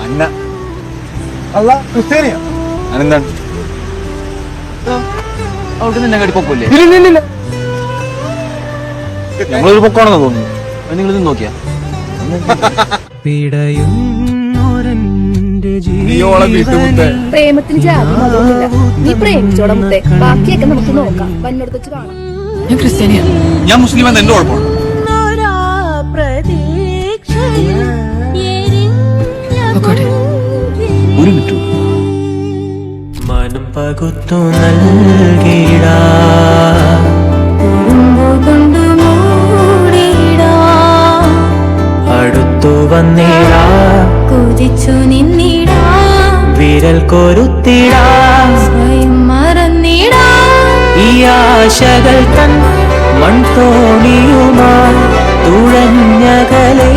അന്ന അല്ല ക്രിസ്ത്യാനിയാ? അനെന്താണ് അവൾക്ക് നിന്നെ കടിപ്പൊക്കില്ലേ? ഇല്ല ഞങ്ങളൊരു പൊക്കാണെന്ന് തോന്നുന്നു. നിങ്ങൾ ഇത് നോക്കിയാ പ്രേമത്തിന് ജാതി മതമൊന്നുമില്ല. നീ പ്രേമിച്ചോടാ മുത്തേ, ബാക്കിയൊക്കെ നമുക്ക് നോക്കാം. വന്നോടത്ത് വെച്ച് കാണാം. ഞാൻ ക്രിസ്ത്യാനിയാണ്. ഞാൻ മുസ്ലിം എന്ന് എന്റെ കുഴപ്പമാണ്. ഒരു മിനിറ്റ് മനം പകുത്തു നൽകിടാ അടുത്തു വന്നിടാ കുതിച്ചു നിന്നിടാ വിരൽ കൊരുത്തിടാ സ്വയം മറന്നിടാ ഈ ആശകൾ തൻ മൺതോണിയുമായി തുഴഞ്ഞകലെ